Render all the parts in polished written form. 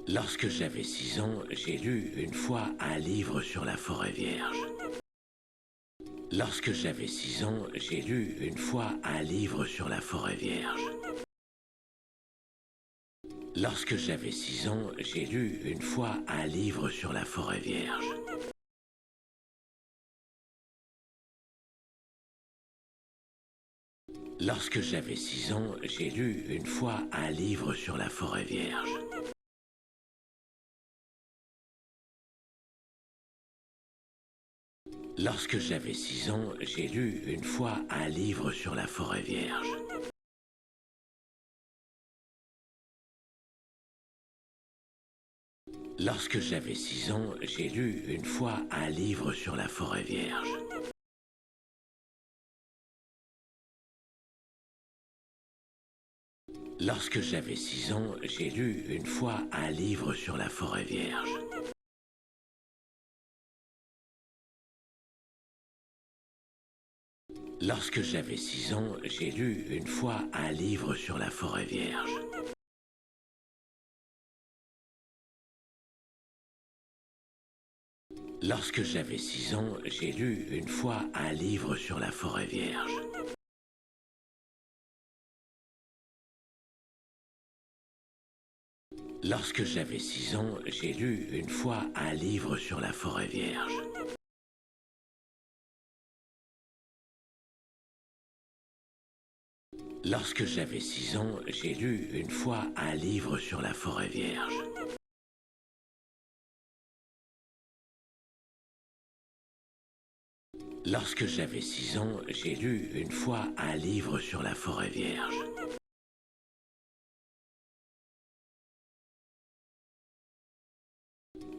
Lorsque j'avais 6 ans, j'ai lu une fois un livre sur la forêt vierge. Lorsque j'avais 6 ans, j'ai lu une fois un livre sur la forêt vierge. Lorsque j'avais 6 ans, j'ai lu une fois un livre sur la forêt vierge. Lorsque j'avais 6 ans, j'ai lu une fois un livre sur la forêt vierge. Lorsque j'avais 6 ans, j'ai lu une fois un livre sur la forêt vierge. Lorsque j'avais 6 ans, j'ai lu une fois un livre sur la forêt vierge. Lorsque j'avais 6 ans, j'ai lu une fois un livre sur la forêt vierge. Lorsque j'avais 6 ans, j'ai lu une fois un livre sur la forêt vierge. Lorsque j'avais 6 ans, j'ai lu une fois un livre sur la forêt vierge. Lorsque j'avais 6 ans, j'ai lu une fois un livre sur la forêt vierge. Lorsque j'avais 6 ans, j'ai lu une fois un livre sur la forêt vierge.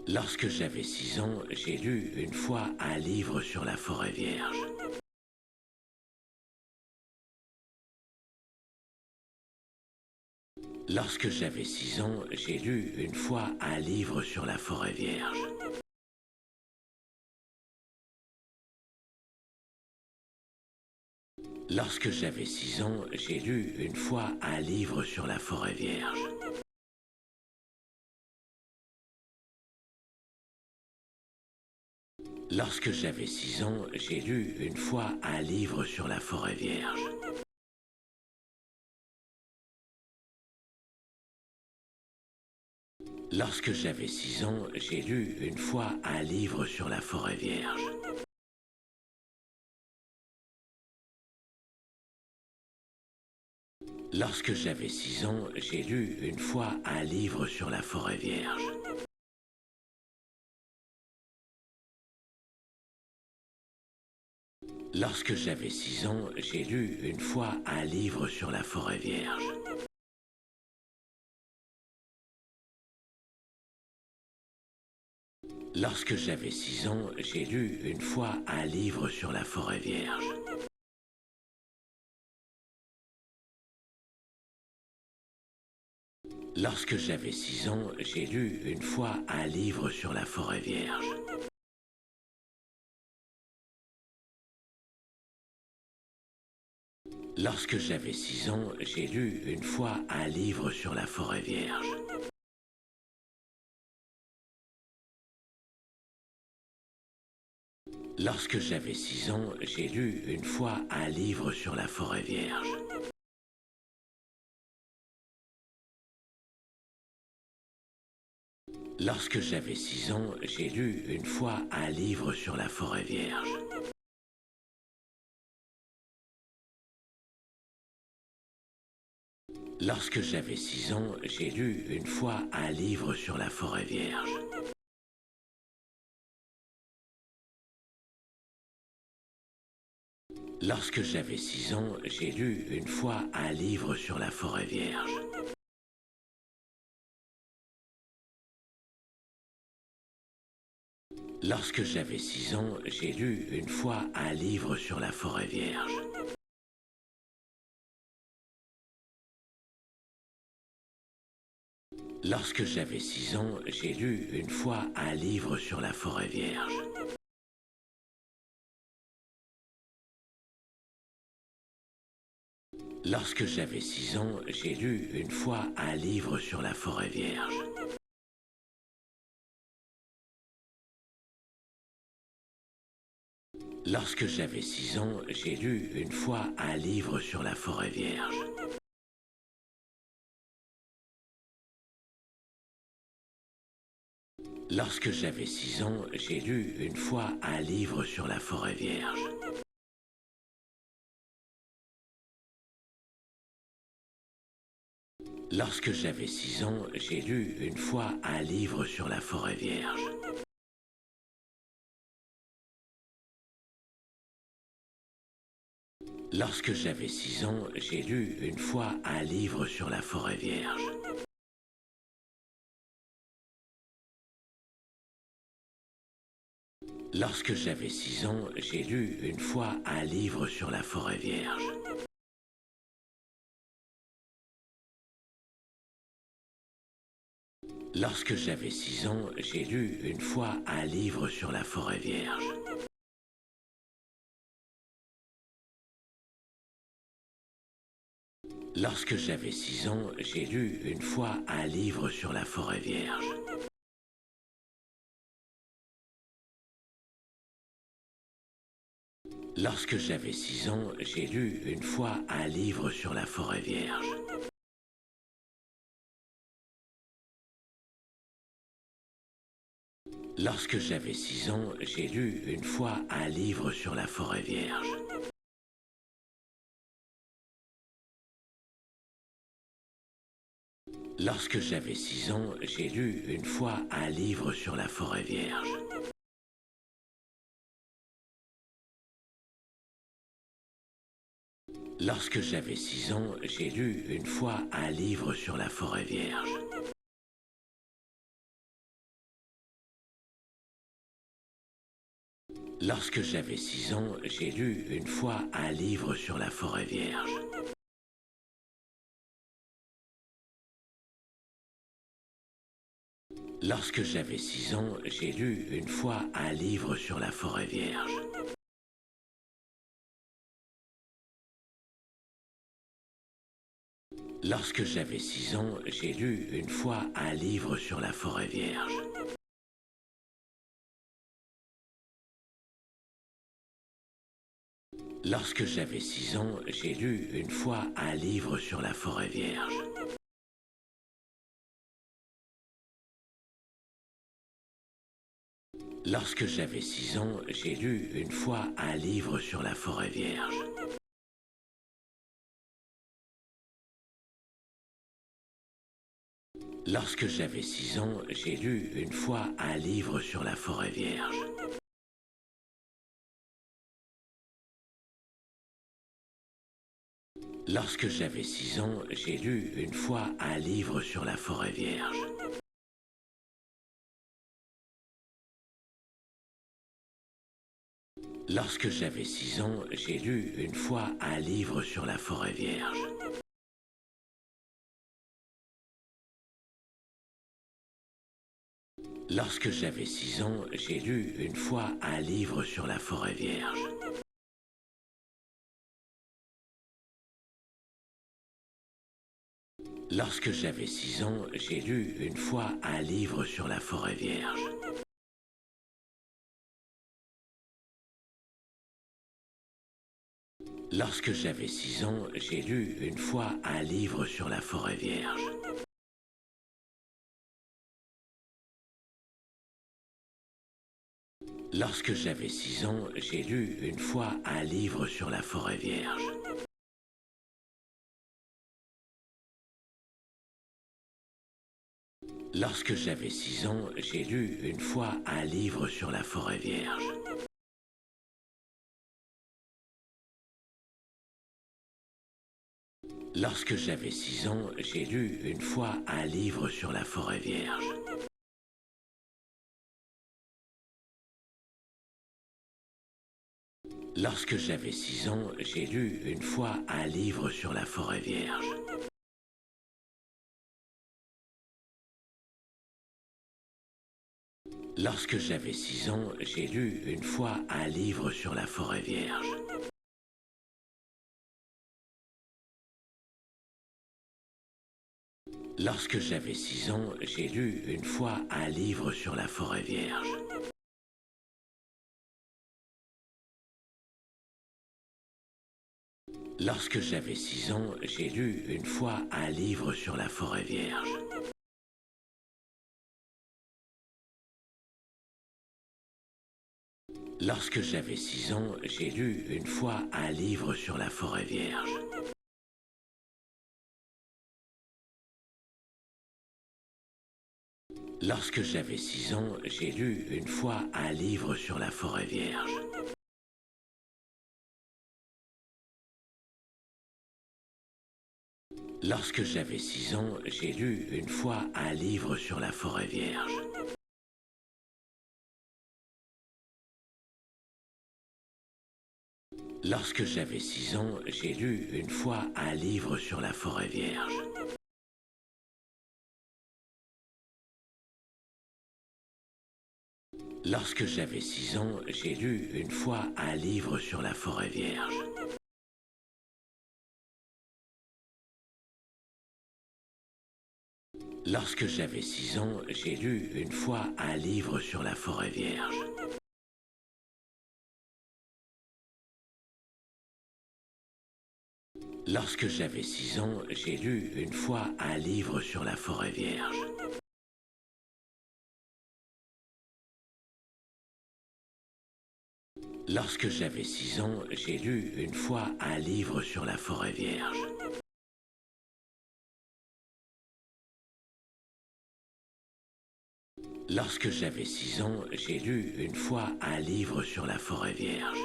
Lorsque j'avais 6 ans, j'ai lu une fois un livre sur la forêt vierge. Lorsque j'avais 6 ans, j'ai lu une fois un livre sur la forêt vierge. Lorsque j'avais 6 ans, j'ai lu une fois un livre sur la forêt vierge. Lorsque j'avais 6 ans, j'ai lu une fois un livre sur la forêt vierge. Lorsque j'avais 6 ans, j'ai lu une fois un livre sur la forêt vierge. Lorsque j'avais 6 ans, j'ai lu une fois un livre sur la forêt vierge. Lorsque j'avais 6 ans, j'ai lu une fois un livre sur la forêt vierge. Lorsque j'avais 6 ans, j'ai lu une fois un livre sur la forêt vierge. Lorsque j'avais 6 ans, j'ai lu une fois un livre sur la forêt vierge. Lorsque j'avais 6 ans, j'ai lu une fois un livre sur la forêt vierge. Lorsque j'avais 6 ans, j'ai lu une fois un livre sur la forêt vierge. Lorsque j'avais 6 ans, j'ai lu une fois un livre sur la forêt vierge. Lorsque j'avais 6 ans, j'ai lu une fois un livre sur la forêt vierge. Lorsque j'avais 6 ans, j'ai lu une fois un livre sur la forêt vierge. Lorsque j'avais 6 ans, j'ai lu une fois un livre sur la forêt vierge. Lorsque j'avais 6 ans, j'ai lu une fois un livre sur la forêt vierge. Lorsque j'avais 6 ans, j'ai lu une fois un livre sur la forêt vierge. Lorsque j'avais 6 ans, j'ai lu une fois un livre sur la forêt vierge. Lorsque j'avais 6 ans, j'ai lu une fois un livre sur la forêt vierge. Lorsque j'avais 6 ans, j'ai lu une fois un livre sur la forêt vierge. Lorsque j'avais 6 ans, j'ai lu une fois un livre sur la forêt vierge. Lorsque j'avais 6 ans, j'ai lu une fois un livre sur la forêt vierge. Lorsque j'avais 6 ans, j'ai lu une fois un livre sur la forêt vierge. Lorsque j'avais 6 ans, j'ai lu une fois un livre sur la forêt vierge. Lorsque j'avais 6 ans, j'ai lu une fois un livre sur la forêt vierge. Lorsque j'avais 6 ans, j'ai lu une fois un livre sur la forêt vierge. Lorsque j'avais 6 ans, j'ai lu une fois un livre sur la forêt vierge. Lorsque j'avais 6 ans, j'ai lu une fois un livre sur la forêt vierge. Lorsque j'avais 6 ans, j'ai lu une fois un livre sur la forêt vierge. Lorsque j'avais 6 ans, j'ai lu une fois un livre sur la forêt vierge. Lorsque j'avais 6 ans, j'ai lu une fois un livre sur la forêt vierge. Lorsque j'avais 6 ans, j'ai lu une fois un livre sur la forêt vierge. Lorsque j'avais 6 ans, j'ai lu une fois un livre sur la forêt vierge. Lorsque j'avais 6 ans, j'ai lu une fois un livre sur la forêt vierge. Lorsque j'avais 6 ans, j'ai lu une fois un livre sur la forêt vierge. Lorsque j'avais 6 ans, j'ai lu une fois un livre sur la forêt vierge. Lorsque j'avais 6 ans, j'ai lu une fois un livre sur la forêt vierge. Lorsque j'avais 6 ans, j'ai lu une fois un livre sur la forêt vierge. Lorsque j'avais 6 ans, j'ai lu une fois un livre sur la forêt vierge. Lorsque j'avais 6 ans, j'ai lu une fois un livre sur la forêt vierge. Lorsque j'avais 6 ans, j'ai lu une fois un livre sur la forêt vierge. Lorsque j'avais 6 ans, j'ai lu une fois un livre sur la forêt vierge. Lorsque j'avais 6 ans, j'ai lu une fois un livre sur la forêt vierge. Lorsque j'avais 6 ans, j'ai lu une fois un livre sur la forêt vierge. Lorsque j'avais 6 ans, j'ai lu une fois un livre sur la forêt vierge. Lorsque j'avais 6 ans, j'ai lu une fois un livre sur la forêt vierge. Lorsque j'avais 6 ans, j'ai lu une fois un livre sur la forêt vierge. Lorsque j'avais 6 ans, j'ai lu une fois un livre sur la forêt vierge. Lorsque j'avais 6 ans, j'ai lu une fois un livre sur la forêt vierge. Lorsque j'avais 6 ans, j'ai lu une fois un livre sur la forêt vierge. Lorsque j'avais 6 ans, j'ai lu une fois un livre sur la forêt vierge. Lorsque j'avais 6 ans, j'ai lu une fois un livre sur la forêt vierge. Lorsque j'avais 6 ans, j'ai lu une fois un livre sur la forêt vierge. Lorsque j'avais 6 ans, j'ai lu une fois un livre sur la forêt vierge. Lorsque j'avais 6 ans, j'ai lu une fois un livre sur la forêt vierge. Lorsque j'avais 6 ans, j'ai lu une fois un livre sur la forêt vierge.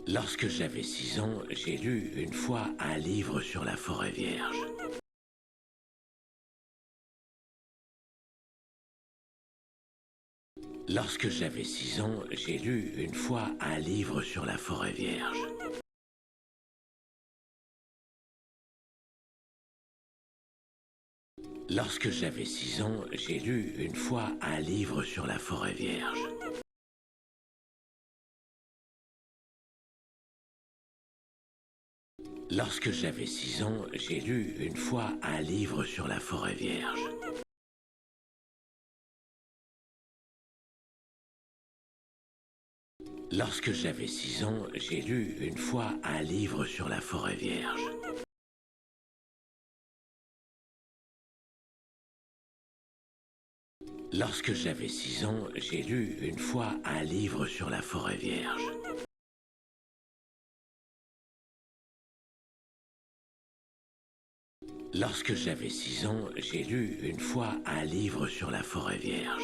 Lorsque j'avais 6 ans, j'ai lu une fois un livre sur la forêt vierge. Lorsque j'avais 6 ans, j'ai lu une fois un livre sur la forêt vierge. Lorsque j'avais 6 ans, j'ai lu une fois un livre sur la forêt vierge. Lorsque j'avais 6 ans, j'ai lu une fois un livre sur la forêt vierge. Lorsque j'avais 6 ans, j'ai lu une fois un livre sur la forêt vierge. Lorsque j'avais 6 ans, j'ai lu une fois un livre sur la forêt vierge. Lorsque j'avais 6 ans, j'ai lu une fois un livre sur la forêt vierge.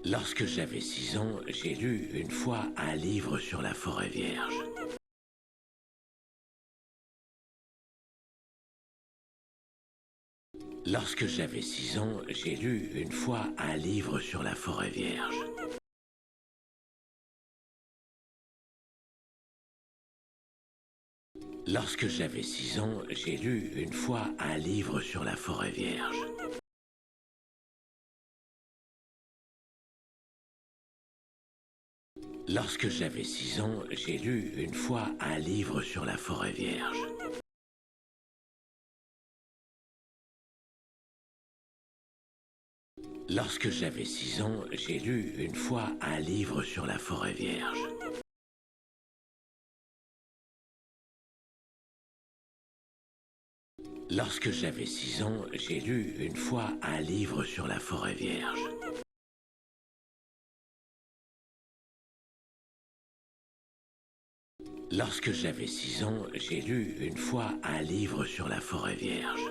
Lorsque j'avais 6 ans, j'ai lu une fois un livre sur la forêt vierge. Lorsque j'avais 6 ans, j'ai lu une fois un livre sur la forêt vierge. Lorsque j'avais 6 ans, j'ai lu une fois un livre sur la forêt vierge. Lorsque j'avais 6 ans, j'ai lu une fois un livre sur la forêt vierge. Lorsque j'avais 6 ans, j'ai lu une fois un livre sur la forêt vierge. Lorsque j'avais 6 ans, j'ai lu une fois un livre sur la forêt vierge. Lorsque j'avais 6 ans, j'ai lu une fois un livre sur la forêt vierge.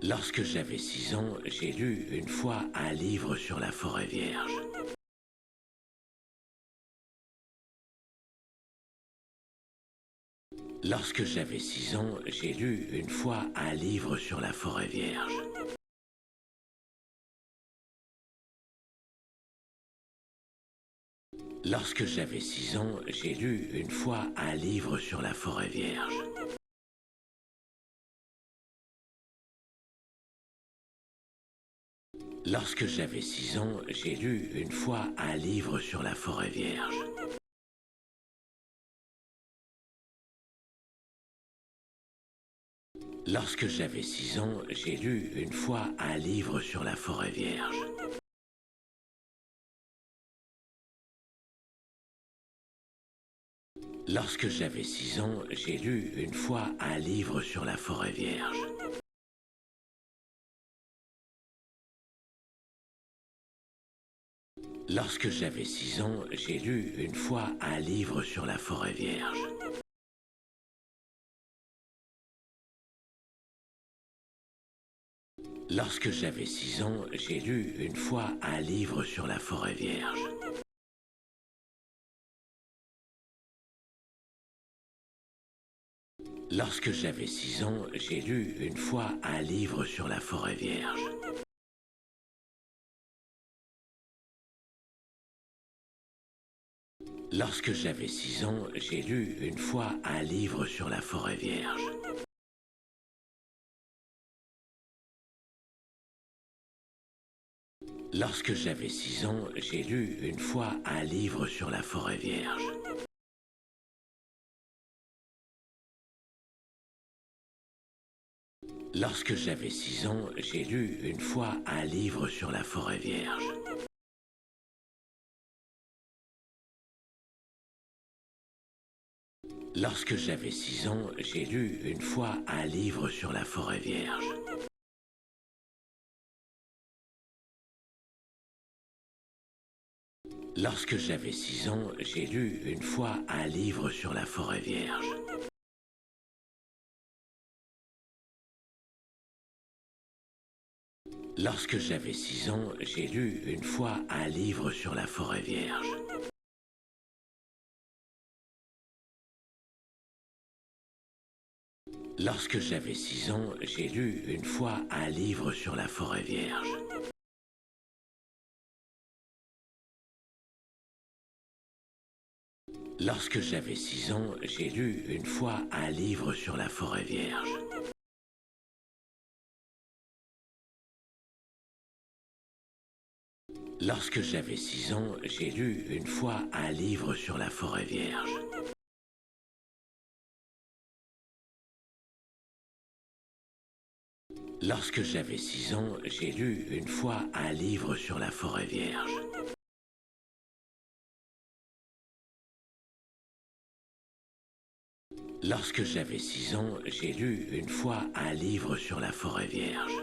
Lorsque j'avais 6 ans, j'ai lu une fois un livre sur la forêt vierge. Lorsque j'avais 6 ans, j'ai lu une fois un livre sur la forêt vierge. Lorsque j'avais 6 ans, j'ai lu une fois un livre sur la forêt vierge. Lorsque j'avais 6 ans, j'ai lu une fois un livre sur la forêt vierge. Lorsque j'avais 6 ans, j'ai lu une fois un livre sur la forêt vierge. Lorsque j'avais 6 ans, j'ai lu une fois un livre sur la forêt vierge. Lorsque j'avais 6 ans, j'ai lu une fois un livre sur la forêt vierge. Lorsque j'avais 6 ans, j'ai lu une fois un livre sur la forêt vierge. Lorsque j'avais 6 ans, j'ai lu une fois un livre sur la forêt vierge. Lorsque j'avais 6 ans, j'ai lu une fois un livre sur la forêt vierge. Lorsque j'avais 6 ans, j'ai lu une fois un livre sur la forêt vierge. Lorsque j'avais 6 ans, j'ai lu une fois un livre sur la forêt vierge. Lorsque j'avais 6 ans, j'ai lu une fois un livre sur la forêt vierge. Lorsque j'avais 6 ans, j'ai lu une fois un livre sur la forêt vierge. Lorsque j'avais 6 ans, j'ai lu une fois un livre sur la forêt vierge. Lorsque j'avais 6 ans, j'ai lu une fois un livre sur la forêt vierge. Lorsque j'avais 6 ans, j'ai lu une fois un livre sur la forêt vierge. Lorsque j'avais 6 ans, j'ai lu une fois un livre sur la forêt vierge. Lorsque j'avais 6 ans, j'ai lu une fois un livre sur la forêt vierge. Lorsque j'avais 6 ans, j'ai lu une fois un livre sur la forêt vierge. Lorsque j'avais 6 ans, j'ai lu une fois un livre sur la forêt vierge. Lorsque j'avais 6 ans, j'ai lu une fois un livre sur la forêt vierge. Lorsque j'avais 6 ans, j'ai lu une fois un livre sur la forêt vierge. Lorsque j'avais 6 ans, j'ai lu une fois un livre sur la forêt vierge.